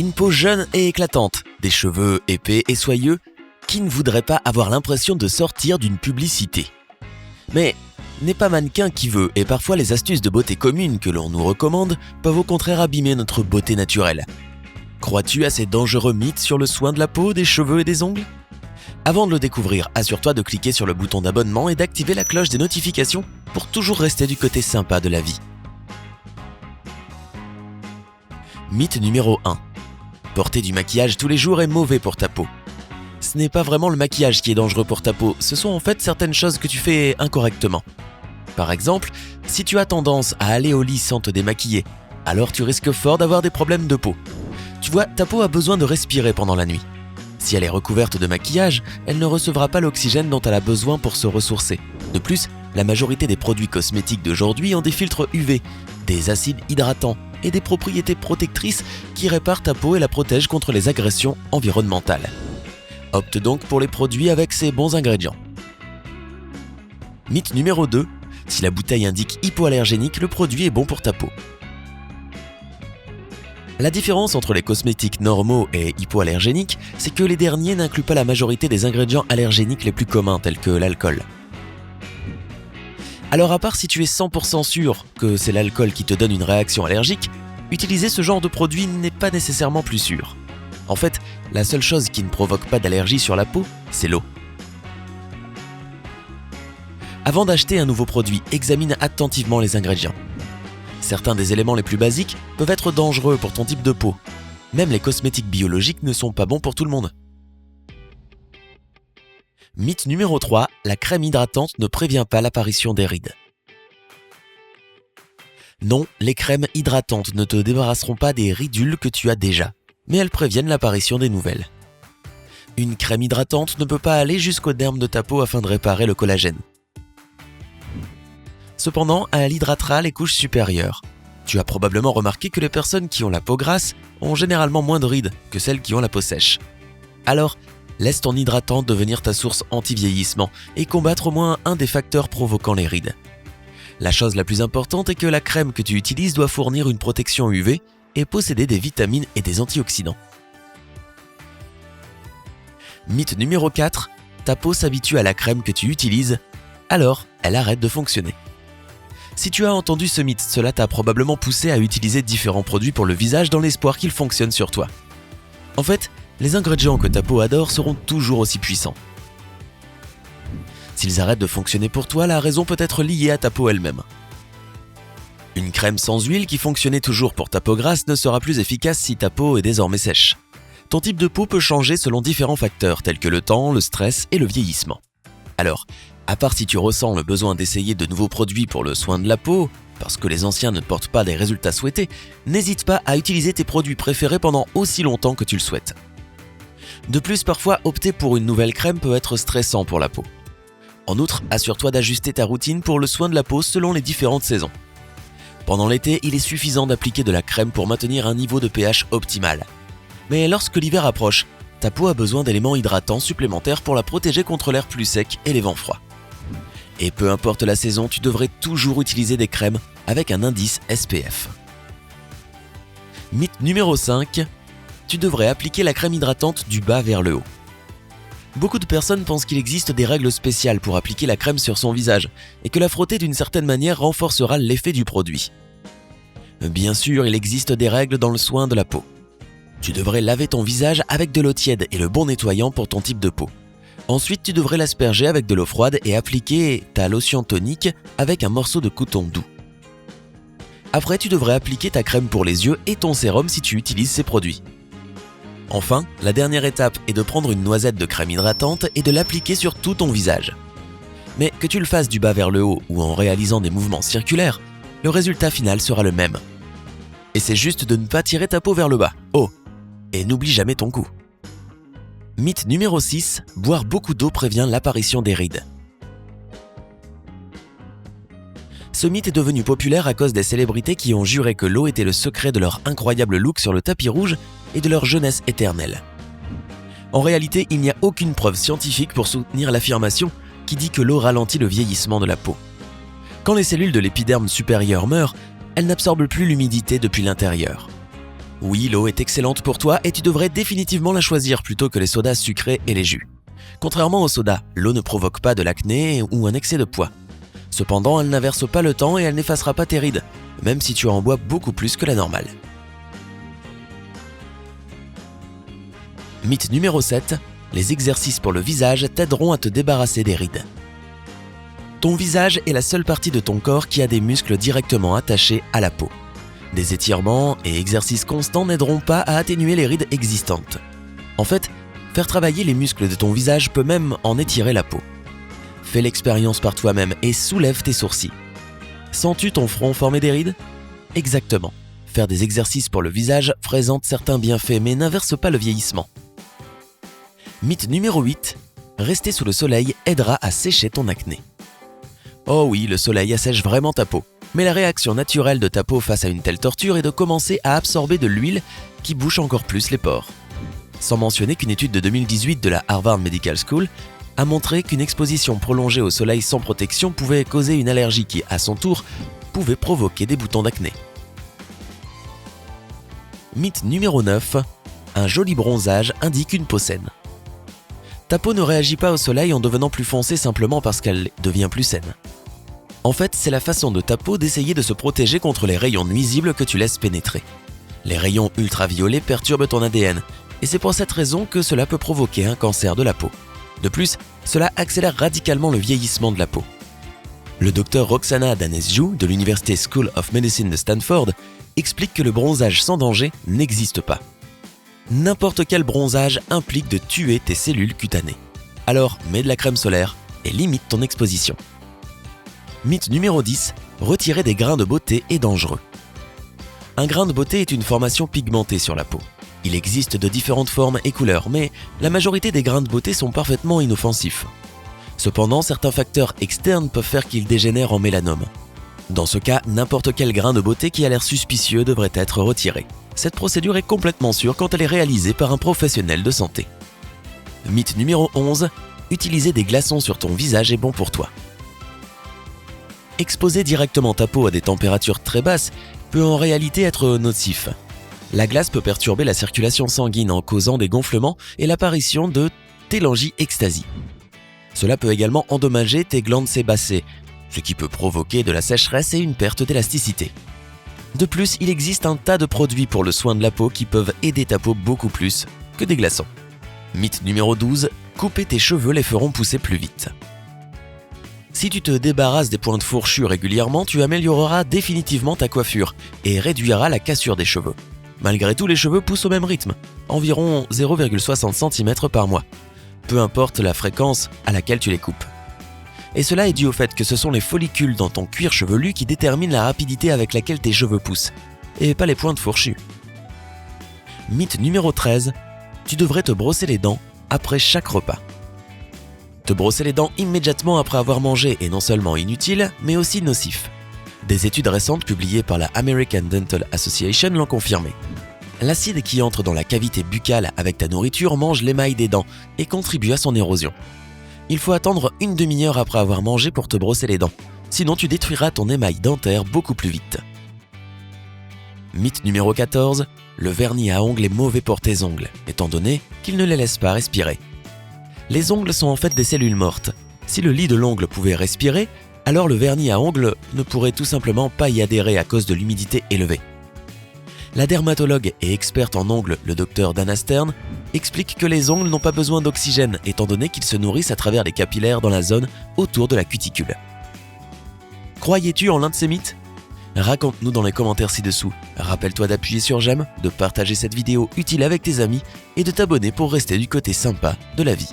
Une peau jeune et éclatante, des cheveux épais et soyeux, qui ne voudrait pas avoir l'impression de sortir d'une publicité? Mais n'est pas mannequin qui veut, et parfois les astuces de beauté communes que l'on nous recommande peuvent au contraire abîmer notre beauté naturelle. Crois-tu à ces dangereux mythes sur le soin de la peau, des cheveux et des ongles? Avant de le découvrir, assure-toi de cliquer sur le bouton d'abonnement et d'activer la cloche des notifications pour toujours rester du côté sympa de la vie. Mythe numéro 1. Porter du maquillage tous les jours est mauvais pour ta peau. Ce n'est pas vraiment le maquillage qui est dangereux pour ta peau, ce sont en fait certaines choses que tu fais incorrectement. Par exemple, si tu as tendance à aller au lit sans te démaquiller, alors tu risques fort d'avoir des problèmes de peau. Tu vois, ta peau a besoin de respirer pendant la nuit. Si elle est recouverte de maquillage, elle ne recevra pas l'oxygène dont elle a besoin pour se ressourcer. De plus, la majorité des produits cosmétiques d'aujourd'hui ont des filtres UV, des acides hydratants et des propriétés protectrices qui réparent ta peau et la protègent contre les agressions environnementales. Opte donc pour les produits avec ces bons ingrédients. Mythe numéro 2. Si la bouteille indique hypoallergénique, le produit est bon pour ta peau. La différence entre les cosmétiques normaux et hypoallergéniques, c'est que les derniers n'incluent pas la majorité des ingrédients allergéniques les plus communs tels que l'alcool. Alors à part si tu es 100% sûr que c'est l'alcool qui te donne une réaction allergique, utiliser ce genre de produit n'est pas nécessairement plus sûr. En fait, la seule chose qui ne provoque pas d'allergie sur la peau, c'est l'eau. Avant d'acheter un nouveau produit, examine attentivement les ingrédients. Certains des éléments les plus basiques peuvent être dangereux pour ton type de peau. Même les cosmétiques biologiques ne sont pas bons pour tout le monde. Mythe numéro 3, la crème hydratante ne prévient pas l'apparition des rides. Non, les crèmes hydratantes ne te débarrasseront pas des ridules que tu as déjà, mais elles préviennent l'apparition des nouvelles. Une crème hydratante ne peut pas aller jusqu'au derme de ta peau afin de réparer le collagène. Cependant, elle hydratera les couches supérieures. Tu as probablement remarqué que les personnes qui ont la peau grasse ont généralement moins de rides que celles qui ont la peau sèche. Alors, laisse ton hydratant devenir ta source anti-vieillissement et combattre au moins un des facteurs provoquant les rides. La chose la plus importante est que la crème que tu utilises doit fournir une protection UV et posséder des vitamines et des antioxydants. Mythe numéro 4, ta peau s'habitue à la crème que tu utilises, alors elle arrête de fonctionner. Si tu as entendu ce mythe, cela t'a probablement poussé à utiliser différents produits pour le visage dans l'espoir qu'ils fonctionnent sur toi. En fait, les ingrédients que ta peau adore seront toujours aussi puissants. S'ils arrêtent de fonctionner pour toi, la raison peut être liée à ta peau elle-même. Une crème sans huile qui fonctionnait toujours pour ta peau grasse ne sera plus efficace si ta peau est désormais sèche. Ton type de peau peut changer selon différents facteurs tels que le temps, le stress et le vieillissement. Alors, à part si tu ressens le besoin d'essayer de nouveaux produits pour le soin de la peau, parce que les anciens ne portent pas des résultats souhaités, n'hésite pas à utiliser tes produits préférés pendant aussi longtemps que tu le souhaites. De plus, parfois, opter pour une nouvelle crème peut être stressant pour la peau. En outre, assure-toi d'ajuster ta routine pour le soin de la peau selon les différentes saisons. Pendant l'été, il est suffisant d'appliquer de la crème pour maintenir un niveau de pH optimal. Mais lorsque l'hiver approche, ta peau a besoin d'éléments hydratants supplémentaires pour la protéger contre l'air plus sec et les vents froids. Et peu importe la saison, tu devrais toujours utiliser des crèmes avec un indice SPF. Mythe numéro 5, tu devrais appliquer la crème hydratante du bas vers le haut. Beaucoup de personnes pensent qu'il existe des règles spéciales pour appliquer la crème sur son visage et que la frotter d'une certaine manière renforcera l'effet du produit. Bien sûr, il existe des règles dans le soin de la peau. Tu devrais laver ton visage avec de l'eau tiède et le bon nettoyant pour ton type de peau. Ensuite, tu devrais l'asperger avec de l'eau froide et appliquer ta lotion tonique avec un morceau de coton doux. Après, tu devrais appliquer ta crème pour les yeux et ton sérum si tu utilises ces produits. Enfin, la dernière étape est de prendre une noisette de crème hydratante et de l'appliquer sur tout ton visage. Mais que tu le fasses du bas vers le haut ou en réalisant des mouvements circulaires, le résultat final sera le même. Et c'est juste de ne pas tirer ta peau vers le bas. Oh! Et n'oublie jamais ton cou. Mythe numéro 6, boire beaucoup d'eau prévient l'apparition des rides. Ce mythe est devenu populaire à cause des célébrités qui ont juré que l'eau était le secret de leur incroyable look sur le tapis rouge et de leur jeunesse éternelle. En réalité, il n'y a aucune preuve scientifique pour soutenir l'affirmation qui dit que l'eau ralentit le vieillissement de la peau. Quand les cellules de l'épiderme supérieur meurent, elles n'absorbent plus l'humidité depuis l'intérieur. Oui, l'eau est excellente pour toi et tu devrais définitivement la choisir plutôt que les sodas sucrés et les jus. Contrairement aux sodas, l'eau ne provoque pas de l'acné ou un excès de poids. Cependant, elle n'inverse pas le temps et elle n'effacera pas tes rides, même si tu en bois beaucoup plus que la normale. Mythe numéro 7. Les exercices pour le visage t'aideront à te débarrasser des rides. Ton visage est la seule partie de ton corps qui a des muscles directement attachés à la peau. Des étirements et exercices constants n'aideront pas à atténuer les rides existantes. En fait, faire travailler les muscles de ton visage peut même en étirer la peau. Fais l'expérience par toi-même et soulève tes sourcils. Sens-tu ton front former des rides ? Exactement. Faire des exercices pour le visage présente certains bienfaits mais n'inverse pas le vieillissement. Mythe numéro 8. Rester sous le soleil aidera à sécher ton acné. Oh oui, le soleil assèche vraiment ta peau. Mais la réaction naturelle de ta peau face à une telle torture est de commencer à absorber de l'huile qui bouche encore plus les pores. Sans mentionner qu'une étude de 2018 de la Harvard Medical School a montré qu'une exposition prolongée au soleil sans protection pouvait causer une allergie qui, à son tour, pouvait provoquer des boutons d'acné. Mythe numéro 9. Un joli bronzage indique une peau saine. Ta peau ne réagit pas au soleil en devenant plus foncée simplement parce qu'elle devient plus saine. En fait, c'est la façon de ta peau d'essayer de se protéger contre les rayons nuisibles que tu laisses pénétrer. Les rayons ultraviolets perturbent ton ADN, et c'est pour cette raison que cela peut provoquer un cancer de la peau. De plus, cela accélère radicalement le vieillissement de la peau. Le docteur Roxana Danesiou de l'Université School of Medicine de Stanford explique que le bronzage sans danger n'existe pas. N'importe quel bronzage implique de tuer tes cellules cutanées. Alors, mets de la crème solaire et limite ton exposition. Mythe numéro 10. Retirer des grains de beauté est dangereux. Un grain de beauté est une formation pigmentée sur la peau. Il existe de différentes formes et couleurs, mais la majorité des grains de beauté sont parfaitement inoffensifs. Cependant, certains facteurs externes peuvent faire qu'ils dégénèrent en mélanome. Dans ce cas, n'importe quel grain de beauté qui a l'air suspicieux devrait être retiré. Cette procédure est complètement sûre quand elle est réalisée par un professionnel de santé. Mythe numéro 11. Utiliser des glaçons sur ton visage est bon pour toi. Exposer directement ta peau à des températures très basses peut en réalité être nocif. La glace peut perturber la circulation sanguine en causant des gonflements et l'apparition de télangiectasie. Cela peut également endommager tes glandes sébacées, ce qui peut provoquer de la sécheresse et une perte d'élasticité. De plus, il existe un tas de produits pour le soin de la peau qui peuvent aider ta peau beaucoup plus que des glaçons. Mythe numéro 12. Couper tes cheveux les feront pousser plus vite. Si tu te débarrasses des pointes fourchues régulièrement, tu amélioreras définitivement ta coiffure et réduiras la cassure des cheveux. Malgré tout, les cheveux poussent au même rythme, environ 0,60 cm par mois, peu importe la fréquence à laquelle tu les coupes. Et cela est dû au fait que ce sont les follicules dans ton cuir chevelu qui déterminent la rapidité avec laquelle tes cheveux poussent, et pas les pointes fourchues. Mythe numéro 13. Tu devrais te brosser les dents après chaque repas. Te brosser les dents immédiatement après avoir mangé est non seulement inutile, mais aussi nocif. Des études récentes publiées par la American Dental Association l'ont confirmé. L'acide qui entre dans la cavité buccale avec ta nourriture mange l'émail des dents et contribue à son érosion. Il faut attendre une demi-heure après avoir mangé pour te brosser les dents, sinon tu détruiras ton émail dentaire beaucoup plus vite. Mythe numéro 14. Le vernis à ongles est mauvais pour tes ongles, étant donné qu'il ne les laisse pas respirer. Les ongles sont en fait des cellules mortes. Si le lit de l'ongle pouvait respirer, alors le vernis à ongles ne pourrait tout simplement pas y adhérer à cause de l'humidité élevée. La dermatologue et experte en ongles, le docteur Dana Stern, explique que les ongles n'ont pas besoin d'oxygène étant donné qu'ils se nourrissent à travers les capillaires dans la zone autour de la cuticule. Croyais-tu en l'un de ces mythes ? Raconte-nous dans les commentaires ci-dessous. Rappelle-toi d'appuyer sur j'aime, de partager cette vidéo utile avec tes amis et de t'abonner pour rester du côté sympa de la vie.